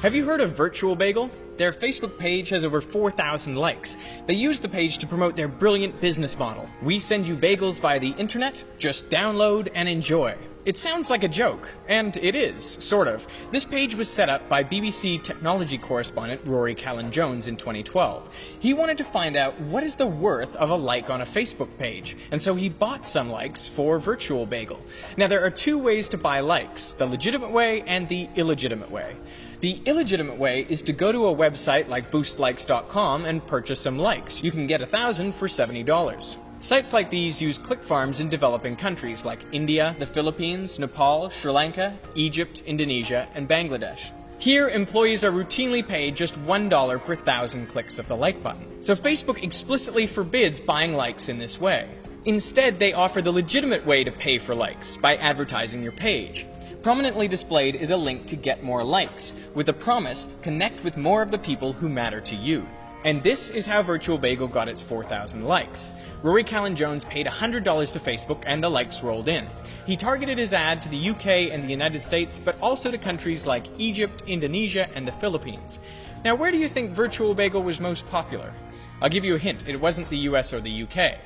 Have you heard of Virtual Bagel? Their Facebook page has over 4,000 likes. They use the page to promote their brilliant business model. We send you bagels via the internet, just download and enjoy. It sounds like a joke, and it is, sort of. This page was set up by BBC technology correspondent Rory Callan-Jones in 2012. He wanted to find out what is the worth of a like on a Facebook page, and so he bought some likes for Virtual Bagel. Now there are two ways to buy likes, the legitimate way and the illegitimate way. The illegitimate way is to go to a website like boostlikes.com and purchase some likes. You can get 1,000 for $70. Sites like these use click farms in developing countries like India, the Philippines, Nepal, Sri Lanka, Egypt, Indonesia, and Bangladesh. Here, employees are routinely paid just $1 per 1,000 clicks of the like button. So Facebook explicitly forbids buying likes in this way. Instead, they offer the legitimate way to pay for likes, by advertising your page. Prominently displayed is a link to get more likes, with the promise, connect with more of the people who matter to you. And this is how Virtual Bagel got its 4,000 likes. Rory Callan-Jones paid $100 to Facebook and the likes rolled in. He targeted his ad to the UK and the United States, but also to countries like Egypt, Indonesia, and the Philippines. Now, where do you think Virtual Bagel was most popular? I'll give you a hint, it wasn't the US or the UK.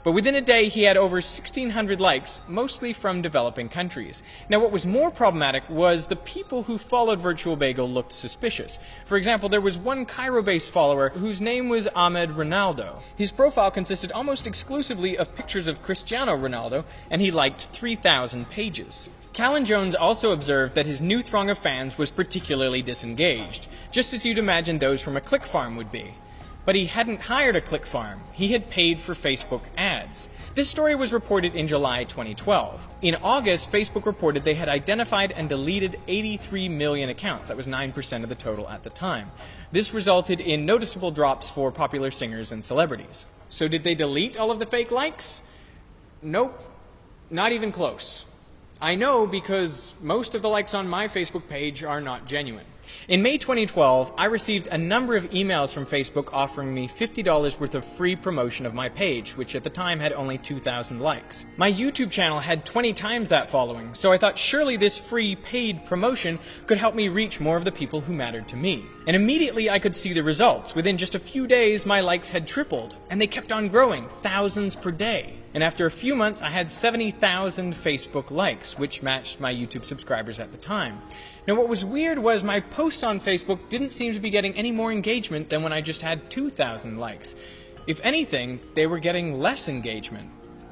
But within a day, he had over 1,600 likes, mostly from developing countries. Now, what was more problematic was the people who followed Virtual Bagel looked suspicious. For example, there was one Cairo-based follower whose name was Ahmed Ronaldo. His profile consisted almost exclusively of pictures of Cristiano Ronaldo, and he liked 3,000 pages. Callan-Jones also observed that his new throng of fans was particularly disengaged, just as you'd imagine those from a click farm would be. But he hadn't hired a click farm. He had paid for Facebook ads. This story was reported in July 2012. In August, Facebook reported they had identified and deleted 83 million accounts. That was 9% of the total at the time. This resulted in noticeable drops for popular singers and celebrities. So did they delete all of the fake likes? Nope. Not even close. I know because most of the likes on my Facebook page are not genuine. In May 2012, I received a number of emails from Facebook offering me $50 worth of free promotion of my page, which at the time had only 2,000 likes. My YouTube channel had 20 times that following, so I thought surely this free paid promotion could help me reach more of the people who mattered to me. And immediately I could see the results. Within just a few days, my likes had tripled, and they kept on growing, thousands per day. And after a few months, I had 70,000 Facebook likes, which matched my YouTube subscribers at the time. Now, what was weird was my posts on Facebook didn't seem to be getting any more engagement than when I just had 2,000 likes. If anything, they were getting less engagement.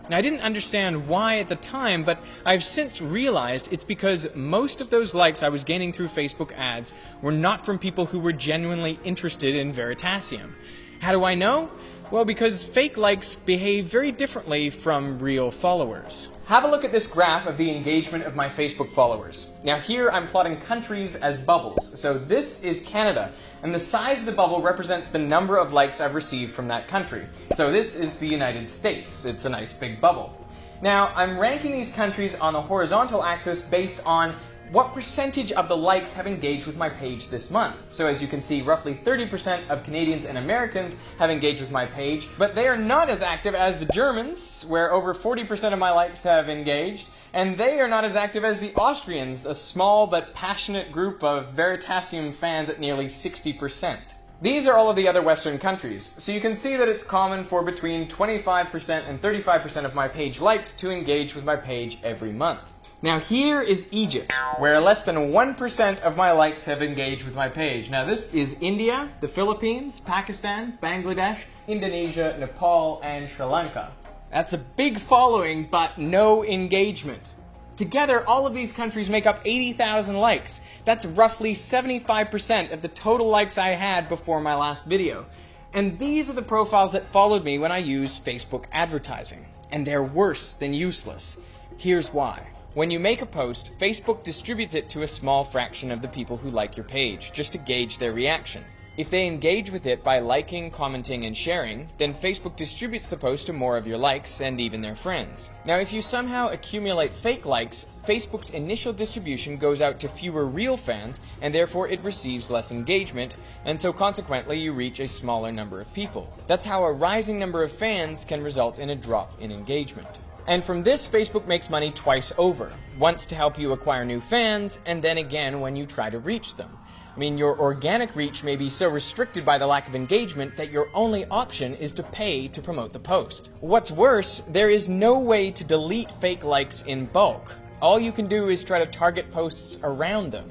Now, I didn't understand why at the time, but I've since realized it's because most of those likes I was gaining through Facebook ads were not from people who were genuinely interested in Veritasium. How do I know? Well, because fake likes behave very differently from real followers. Have a look at this graph of the engagement of my Facebook followers. Now here I'm plotting countries as bubbles. So this is Canada, and the size of the bubble represents the number of likes I've received from that country. So this is the United States. It's a nice big bubble. Now I'm ranking these countries on the horizontal axis based on what percentage of the likes have engaged with my page this month. So as you can see, roughly 30% of Canadians and Americans have engaged with my page, but they are not as active as the Germans, where over 40% of my likes have engaged, and they are not as active as the Austrians, a small but passionate group of Veritasium fans at nearly 60%. These are all of the other Western countries, so you can see that it's common for between 25% and 35% of my page likes to engage with my page every month. Now here is Egypt, where less than 1% of my likes have engaged with my page. Now this is India, the Philippines, Pakistan, Bangladesh, Indonesia, Nepal, and Sri Lanka. That's a big following, but no engagement. Together, all of these countries make up 80,000 likes. That's roughly 75% of the total likes I had before my last video. And these are the profiles that followed me when I used Facebook advertising. And they're worse than useless. Here's why. When you make a post, Facebook distributes it to a small fraction of the people who like your page, just to gauge their reaction. If they engage with it by liking, commenting, and sharing, then Facebook distributes the post to more of your likes and even their friends. Now, if you somehow accumulate fake likes, Facebook's initial distribution goes out to fewer real fans, and therefore it receives less engagement, and so consequently you reach a smaller number of people. That's how a rising number of fans can result in a drop in engagement. And from this, Facebook makes money twice over. Once to help you acquire new fans, and then again when you try to reach them. I mean, your organic reach may be so restricted by the lack of engagement that your only option is to pay to promote the post. What's worse, there is no way to delete fake likes in bulk. All you can do is try to target posts around them.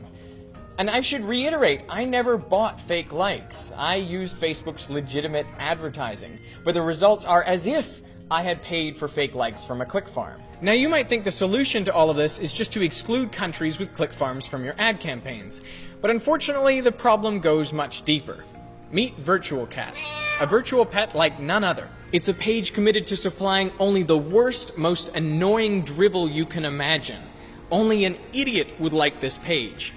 And I should reiterate, I never bought fake likes. I used Facebook's legitimate advertising, but the results are as if I had paid for fake likes from a click farm. Now you might think the solution to all of this is just to exclude countries with click farms from your ad campaigns, but unfortunately the problem goes much deeper. Meet Virtual Cat, a virtual pet like none other. It's a page committed to supplying only the worst, most annoying drivel you can imagine. Only an idiot would like this page.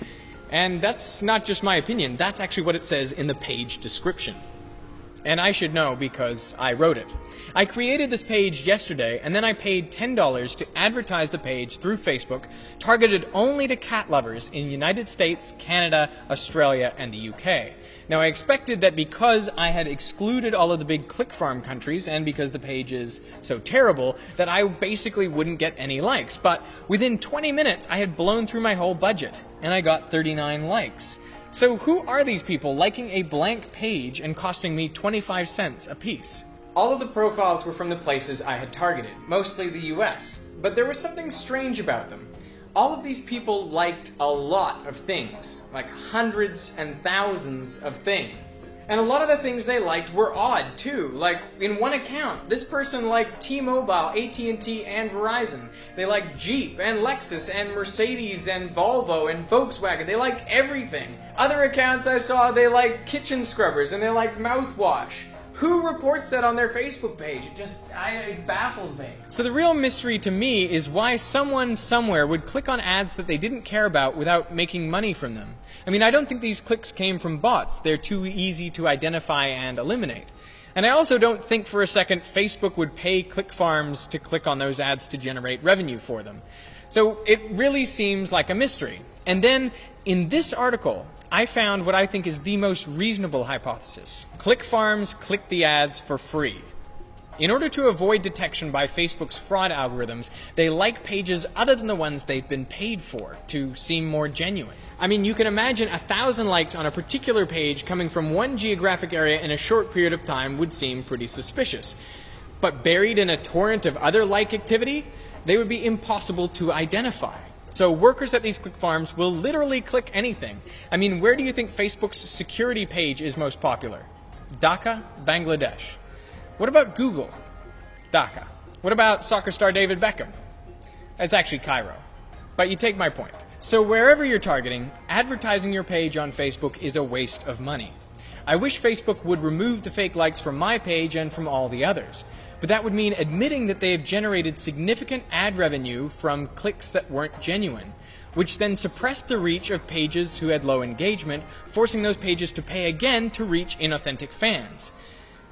And that's not just my opinion, that's actually what it says in the page description. And I should know because I wrote it. I created this page yesterday, and then I paid $10 to advertise the page through Facebook, targeted only to cat lovers in the United States, Canada, Australia, and the UK. Now, I expected that because I had excluded all of the big click farm countries, and because the page is so terrible, that I basically wouldn't get any likes. But within 20 minutes, I had blown through my whole budget, and I got 39 likes. So who are these people liking a blank page and costing me 25 cents a piece? All of the profiles were from the places I had targeted, mostly the US, but there was something strange about them. All of these people liked a lot of things, like hundreds and thousands of things. And a lot of the things they liked were odd, too. Like, in one account, this person liked T-Mobile, AT&T, and Verizon. They liked Jeep, and Lexus, and Mercedes, and Volvo, and Volkswagen. They liked everything. Other accounts I saw, they liked kitchen scrubbers, and they liked mouthwash. Who reports that on their Facebook page? It baffles me. So the real mystery to me is why someone somewhere would click on ads that they didn't care about without making money from them. I mean, I don't think these clicks came from bots. They're too easy to identify and eliminate. And I also don't think for a second Facebook would pay click farms to click on those ads to generate revenue for them. So it really seems like a mystery. And then in this article, I found what I think is the most reasonable hypothesis. Click farms click the ads for free. In order to avoid detection by Facebook's fraud algorithms, they like pages other than the ones they've been paid for to seem more genuine. I mean, you can imagine 1,000 likes on a particular page coming from one geographic area in a short period of time would seem pretty suspicious. But buried in a torrent of other like activity, they would be impossible to identify. So workers at these click farms will literally click anything. I mean, where do you think Facebook's security page is most popular? Dhaka, Bangladesh. What about Google? Dhaka. What about soccer star David Beckham? It's actually Cairo. But you take my point. So wherever you're targeting, advertising your page on Facebook is a waste of money. I wish Facebook would remove the fake likes from my page and from all the others. But that would mean admitting that they have generated significant ad revenue from clicks that weren't genuine, which then suppressed the reach of pages who had low engagement, forcing those pages to pay again to reach inauthentic fans.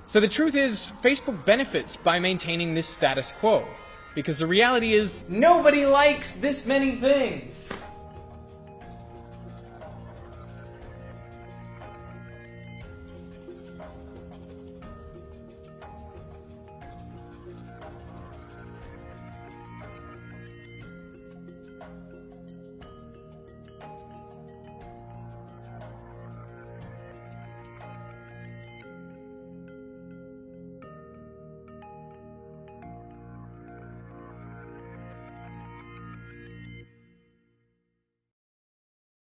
So the truth is, Facebook benefits by maintaining this status quo, because the reality is, nobody likes this many things.